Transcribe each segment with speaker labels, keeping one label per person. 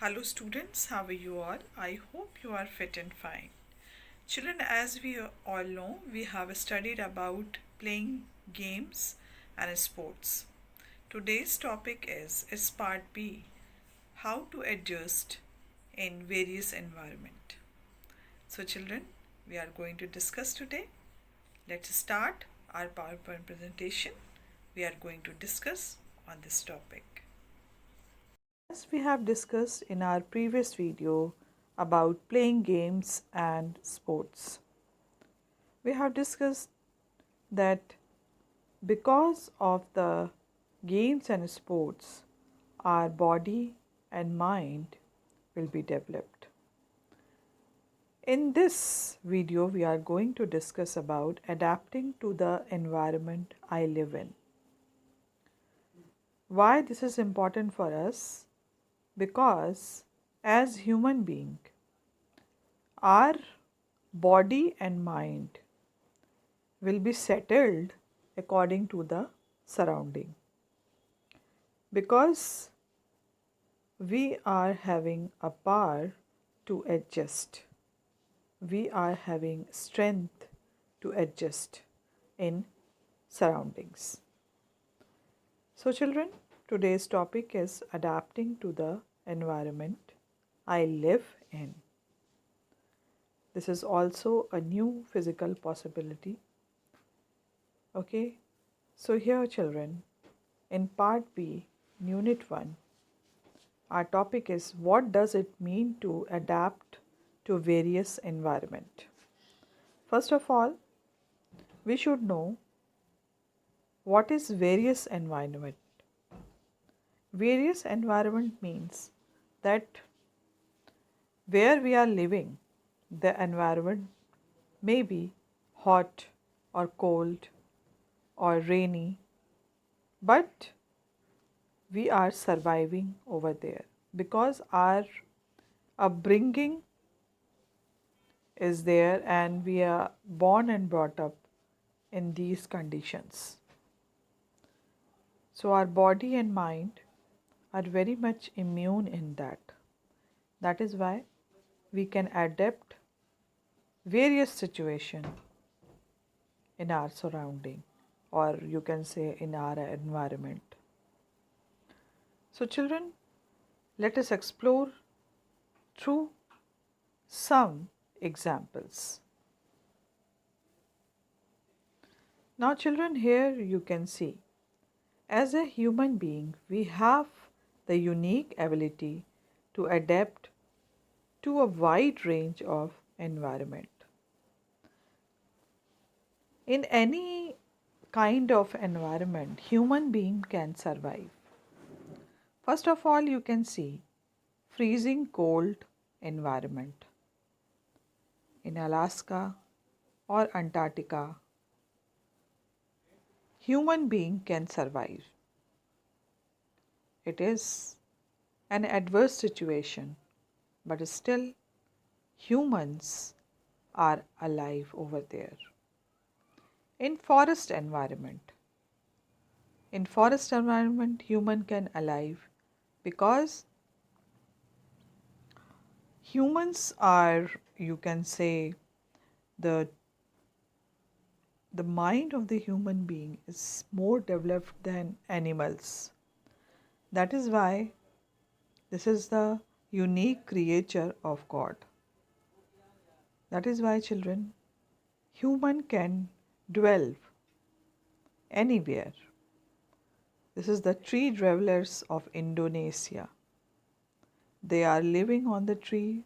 Speaker 1: Hello students, how are you all? I hope you are fit and fine. Children, as we all know, we have studied about playing games and sports. Today's topic is part B, how to adjust in various environment. So children, we are going to discuss today. Let's start our PowerPoint presentation. We are going to discuss on this topic. As we have discussed in our previous video about playing games and sports, we have discussed that because of the games and sports, our body and mind will be developed. In this video, we are going to discuss about adapting to the environment I live in. Why this is important for us? Because as human being, our body and mind will be settled according to the surrounding, because we are having a power to adjust, we are having strength to adjust in surroundings. So children, today's topic is adapting to the environment I live in. This is also a new physical possibility. Okay, so here children, in part B, unit 1, our topic is what does it mean to adapt to various environment. First of all, we should know what is various environment. Various environment means that where we are living, the environment may be hot or cold or rainy, but we are surviving over there because our upbringing is there and we are born and brought up in these conditions. So our body and mind are very much immune in that. That is why we can adapt various situations in our surrounding, or you can say in our environment. So children, let us explore through some examples. Now children, here you can see, as a human being, we have the unique ability to adapt to a wide range of environment. In any kind of environment, human being can survive. First of all, you can see freezing cold environment in Alaska or Antarctica. Human being can survive. It is an adverse situation, but still humans are alive over there. In forest environment, human can alive because humans are, you can say, the mind of the human being is more developed than animals. That is why this is the unique creature of God. That is why children, human can dwell anywhere. This is the tree dwellers of Indonesia. They are living on the tree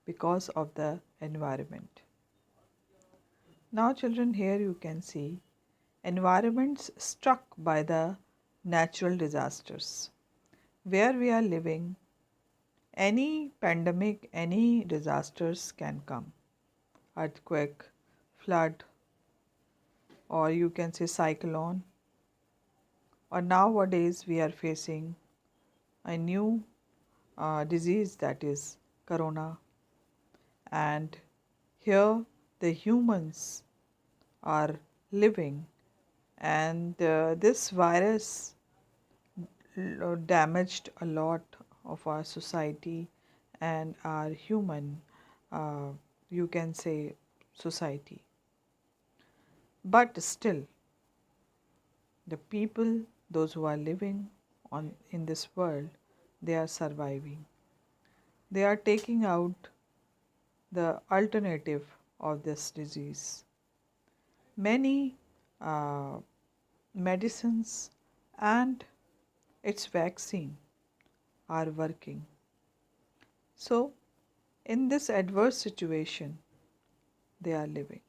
Speaker 1: because of the environment. Now children, here you can see environments struck by the natural disasters. Where we are living, any pandemic, any disasters can come. Earthquake, flood, or you can say cyclone. Or nowadays we are facing a new disease, that is corona, and here the humans are living, and this virus damaged a lot of our society and our human, uh, you can say, society. But still, the people, those who are living on in this world, they are surviving. They are taking out the alternative of this disease. Many uh, medicines and its vaccine are working. So, in this adverse situation, they are living.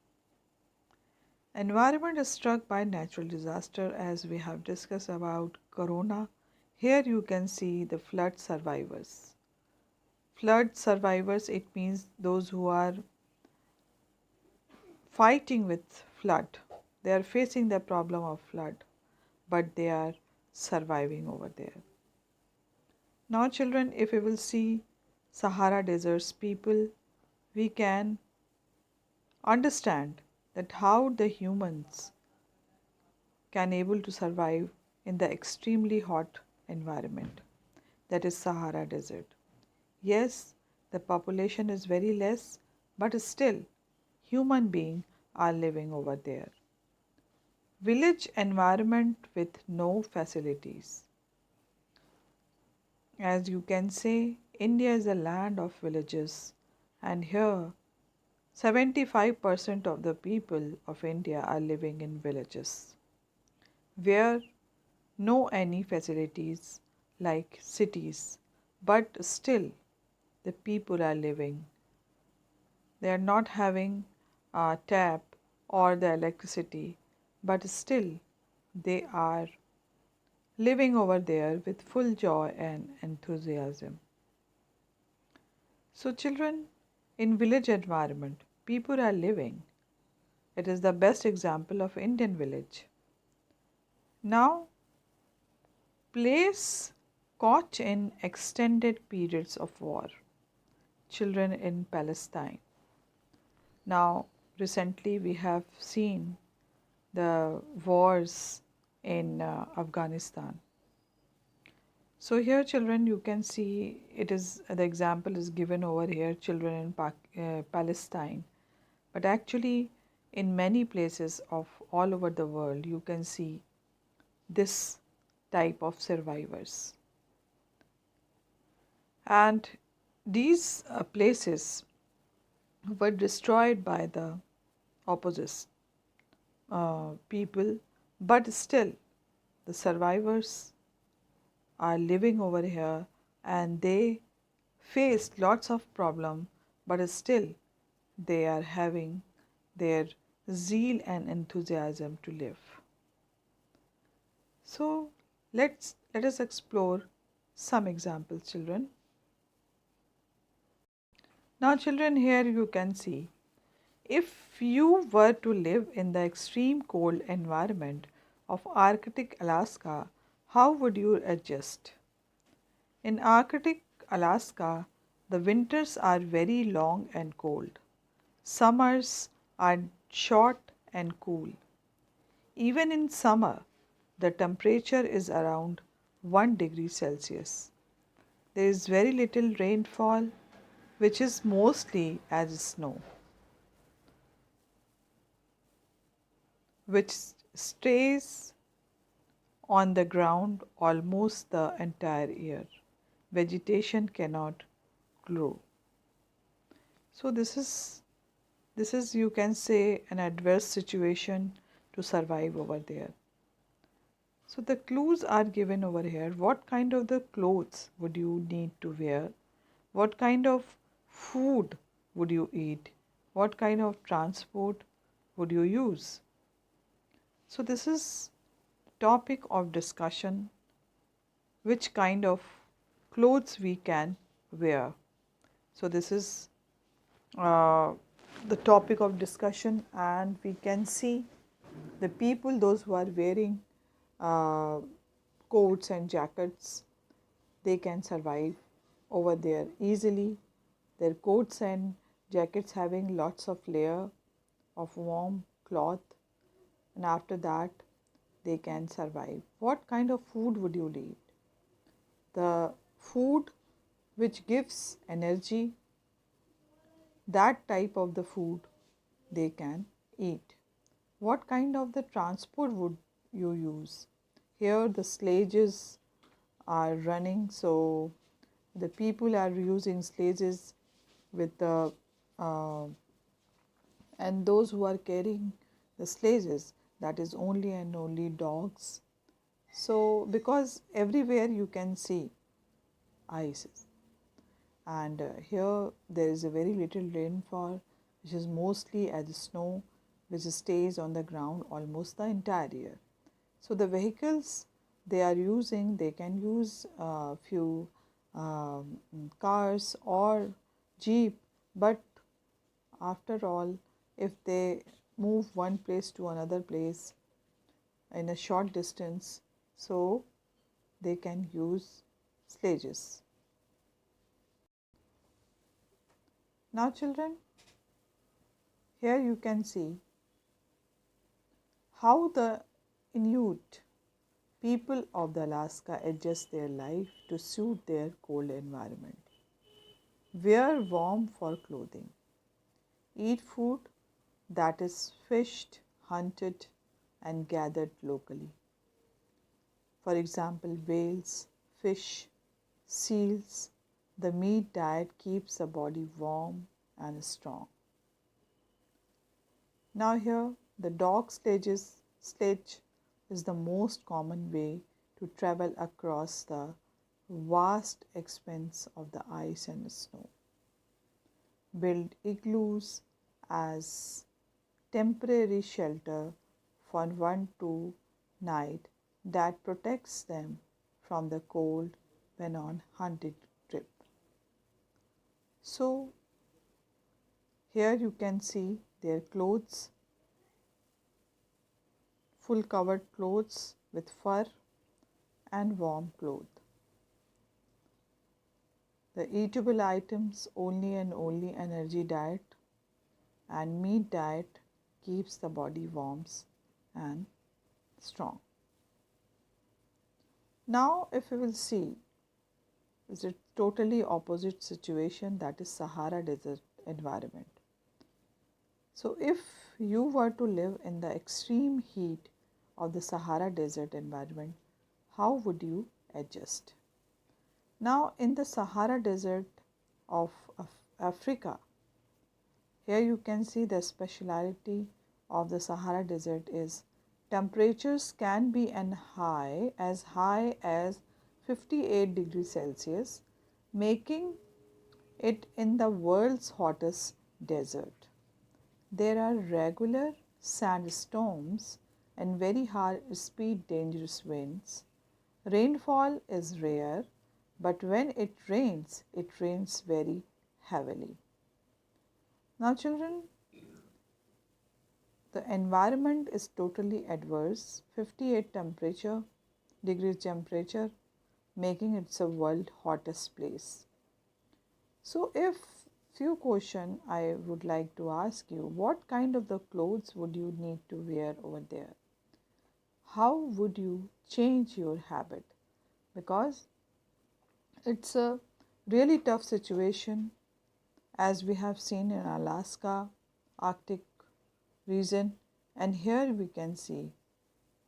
Speaker 1: Environment is struck by natural disaster as we have discussed about corona. Here you can see the flood survivors. Flood survivors, it means those who are fighting with flood. They are facing the problem of flood, but they are surviving over there. Now, children, if we will see Sahara Desert's people, we can understand that how the humans can able to survive in the extremely hot environment that is Sahara Desert. Yes, the population is very less, but still human beings are living over there. Village environment with no facilities. As you can say, India is a land of villages, and here 75% of the people of India are living in villages where no any facilities like cities, but still the people are living. They are not having a tap or the electricity, but still they are living over there with full joy and enthusiasm. So, children, in village environment, people are living. It is the best example of Indian village. Now, place caught in extended periods of war. Children in Palestine. Now, recently we have seen the wars in Afghanistan. So here, children, you can see it is the example is given over here. Children in Palestine, but actually, in many places of all over the world, you can see this type of survivors. And these places were destroyed by the opposite people, but still the survivors are living over here and they faced lots of problem, but still they are having their zeal and enthusiasm to live. So let us explore some examples, children. Now, children, here you can see if you were to live in the extreme cold environment of Arctic Alaska, how would you adjust? In Arctic Alaska, the winters are very long and cold. Summers are short and cool. Even in summer, the temperature is around 1 degree Celsius. There is very little rainfall, which is mostly as snow, which stays on the ground almost the entire year. Vegetation cannot grow. So this is you can say an adverse situation to survive over there. So the clues are given over here. What kind of the clothes would you need to wear? What kind of food would you eat? What kind of transport would you use? So this is topic of discussion, which kind of clothes we can wear. So this is uh, the topic of discussion, and we can see the people, those who are wearing uh, coats and jackets, they can survive over there easily. Their coats and jackets having lots of layer of warm cloth, and after that they can survive. What kind of food would you eat? The food which gives energy, that type of the food they can eat. What kind of the transport would you use? Here the sledges are running, so the people are using sledges with the uh, and those who are carrying the sledges, that is only and only dogs. So because everywhere you can see ice, and here there is a very little rainfall, which is mostly as snow, which stays on the ground almost the entire year. So the vehicles they are using, they can use a few cars or jeep, but after all, if they move one place to another place in a short distance, so they can use sledges. Now children, here you can see how the Inuit people of the Alaska adjust their life to suit their cold environment. Wear warm for clothing. Eat food that is fished, hunted, and gathered locally. For example, whales, fish, seals. The meat diet keeps the body warm and strong. Now here the dog sledge is the most common way to travel across the vast expanse of the ice and snow. Build igloos as temporary shelter for 1 2 night that protects them from the cold when on hunting trip. So here you can see their clothes, full covered clothes with fur and warm cloth. The eatable items only and only energy diet, and meat diet keeps the body warm and strong. Now if we will see is a totally opposite situation, that is Sahara Desert environment. So if you were to live in the extreme heat of the Sahara Desert environment, how would you adjust? Now in the Sahara Desert of Africa, here you can see the speciality of the Sahara Desert is temperatures can be as high as 58 degrees Celsius, making it in the world's hottest desert. There are regular sandstorms and very high speed dangerous winds. Rainfall is rare, but when it rains very heavily. Now children, the environment is totally adverse, 58 degrees temperature, making it the world hottest place. So if few question I would like to ask you, what kind of the clothes would you need to wear over there? How would you change your habit? Because it's a really tough situation, as we have seen in Alaska, Arctic region, and here we can see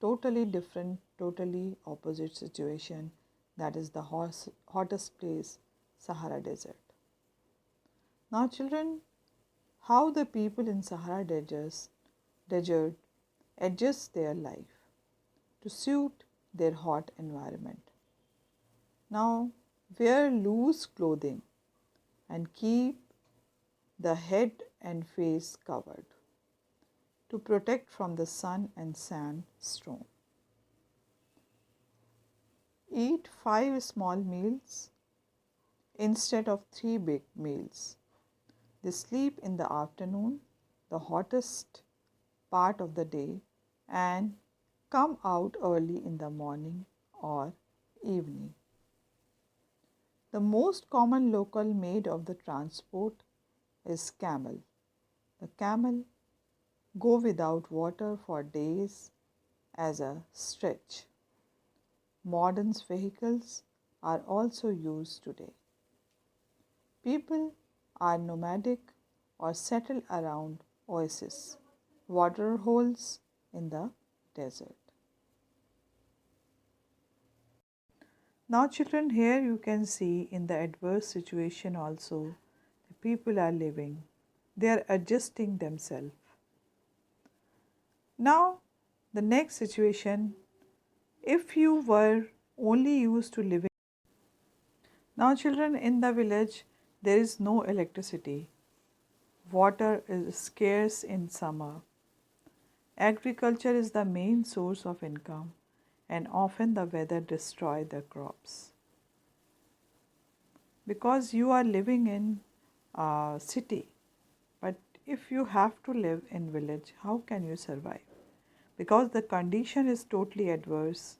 Speaker 1: totally different, totally opposite situation, that is the hottest place, Sahara Desert. Now children, how the people in Sahara Desert adjust their life to suit their hot environment. Now wear loose clothing and keep the head and face covered to protect from the sun and sandstorm. Eat 5 small meals instead of 3 big meals. They sleep in the afternoon, the hottest part of the day, and come out early in the morning or evening. The most common local mode of the transport is camel. The camel go without water for days as a stretch. Modern vehicles are also used today. People are nomadic or settle around oases, water holes in the desert. Now, children, here you can see in the adverse situation also, the people are living. They are adjusting themselves. Now, the next situation, if you were only used to living. Now, children, in the village, there is no electricity. Water is scarce in summer. Agriculture is the main source of income, and often the weather destroys the crops. Because you are living in a city, but if you have to live in village, how can you survive? Because the condition is totally adverse.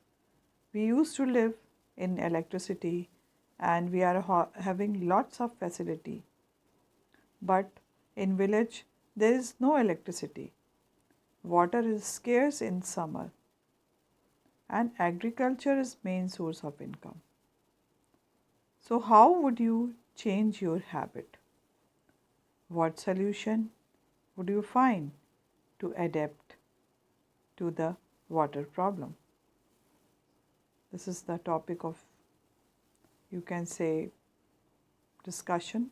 Speaker 1: We used to live in electricity and we are having lots of facility, but in village there is no electricity. Water is scarce in summer and agriculture is main source of income. So how would you change your habit? What solution would you find to adapt to the water problem? This is the topic of, you can say, discussion.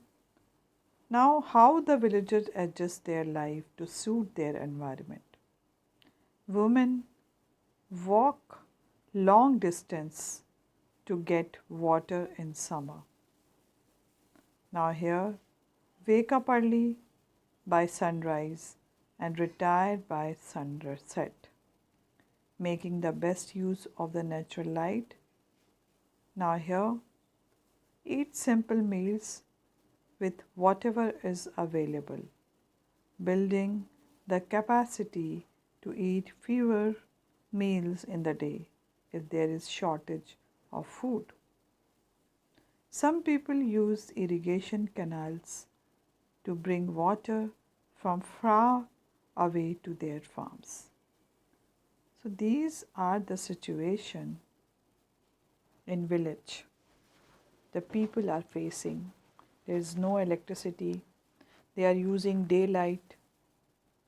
Speaker 1: Now, how the villagers adjust their life to suit their environment. Women walk long distance to get water in summer. Now, here, wake up early by sunrise and retire by sunset, making the best use of the natural light. Now, here, eat simple meals with whatever is available, building the capacity to eat fewer meals in the day if there is shortage of food. Some people use irrigation canals to bring water from far away to their farms. So these are the situation in village the people are facing. There is no electricity. They are using daylight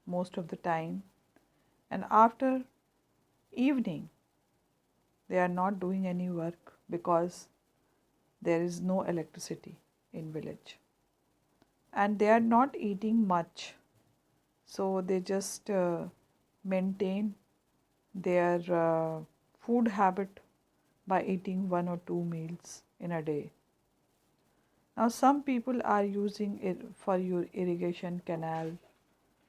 Speaker 1: most of the time, and after evening they are not doing any work because there is no electricity in village, and they are not eating much, so they just maintain their food habit by eating one or two meals in a day. Now some people are using it for your irrigation canal,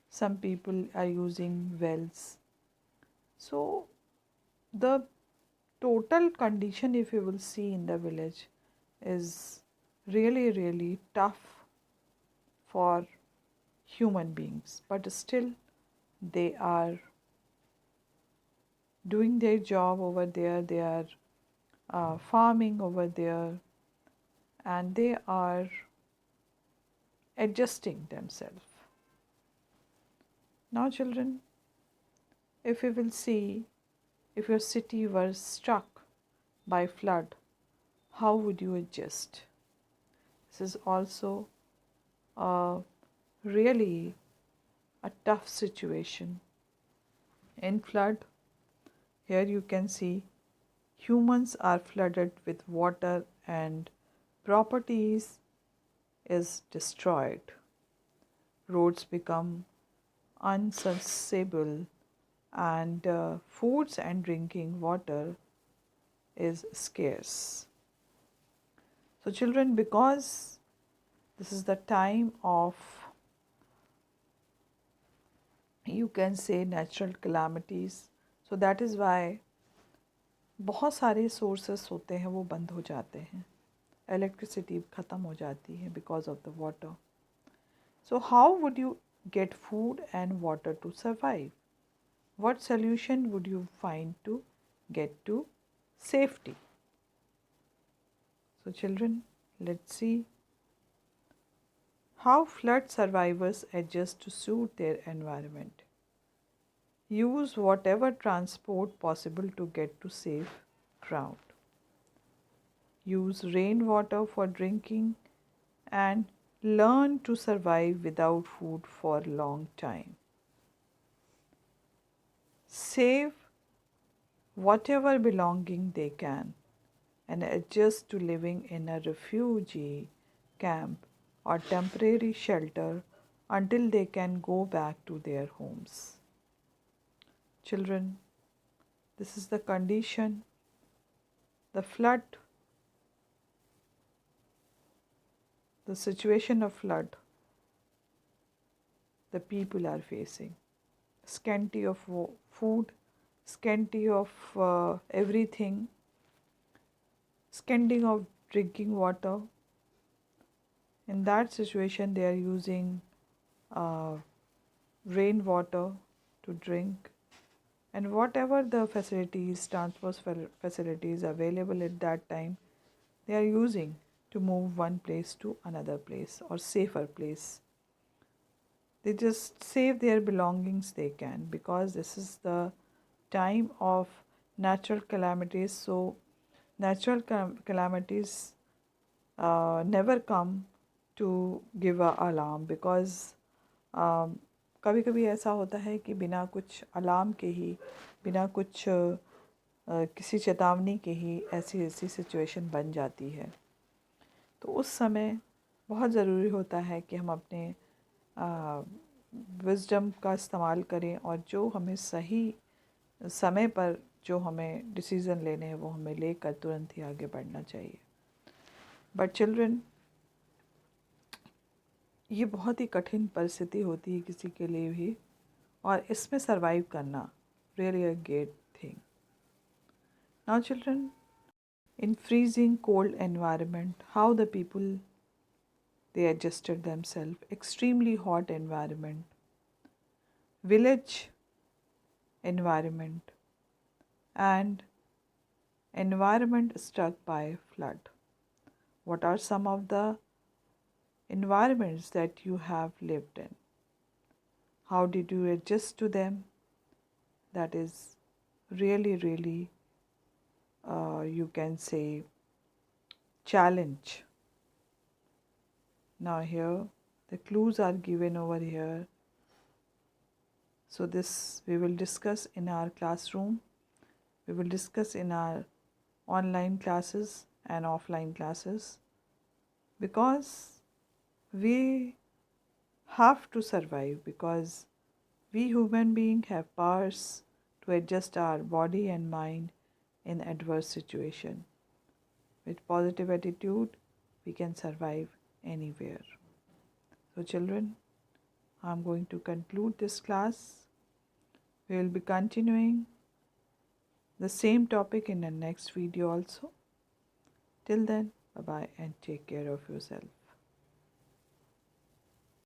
Speaker 1: some people are using wells. So the total condition, if you will see in the village, is really tough for human beings, but still they are doing their job over there. They are farming over there, and they are adjusting themselves. Now, children, if you will see, if your city was struck by flood, how would you adjust? This is also a really a tough situation. In flood, here you can see humans are flooded with water and properties is destroyed. Roads become unsaccessible and foods and drinking water is scarce. So children, because this is the time of, you can say, natural calamities, so that is why बहुत सारे sources होते हैं वो बंद हो जाते हैं, electricity ख़त्म हो जाती है because of the water. So how would you get food and water to survive? What solution would you find to get to safety? So children, let's see how flood survivors adjust to suit their environment. Use whatever transport possible to get to safe ground. Use rainwater for drinking and learn to survive without food for a long time. Save whatever belonging they can and adjust to living in a refugee camp or temporary shelter until they can go back to their homes. Children, this is the condition, the flood, the situation of flood the people are facing. Scanty of food, scanty of everything, scanty of drinking water. In that situation, they are using uh, rainwater to drink, and whatever the facilities, transport facilities available at that time, they are using to move one place to another place or safer place. They just save their belongings they can, because this is the time of natural calamities. So natural calamities never come to give a alarm, because कभी कभी ऐसा होता है कि बिना कुछ alarm के ही, बिना कुछ किसी चेतावनी के ही ऐसी ऐसी सिचुएशन बन जाती है. तो उस समय बहुत ज़रूरी होता है कि हम अपने विजडम का इस्तेमाल करें, और जो हमें सही समय पर जो हमें डिसीज़न लेने हैं वो हमें लेकर तुरंत ही आगे बढ़ना चाहिए. बट चिल्ड्रन, ये बहुत ही कठिन परिस्थिति होती है किसी के लिए भी, और इसमें सरवाइव करना really a great thing. Now children, in freezing cold environment, how the people they adjusted themselves. Extremely hot environment, village environment, and environment struck by flood. What are some of the environments that you have lived in? How did you adjust to them? That is really you can say challenge. Now here the clues are given over here. So this we will discuss in our classroom. We will discuss in our online classes and offline classes, because we have to survive, because we human beings have powers to adjust our body and mind in adverse situation. With positive attitude, we can survive anywhere. So children, I am going to conclude this class. We will be continuing the same topic in the next video also. Till then, bye bye and take care of yourself.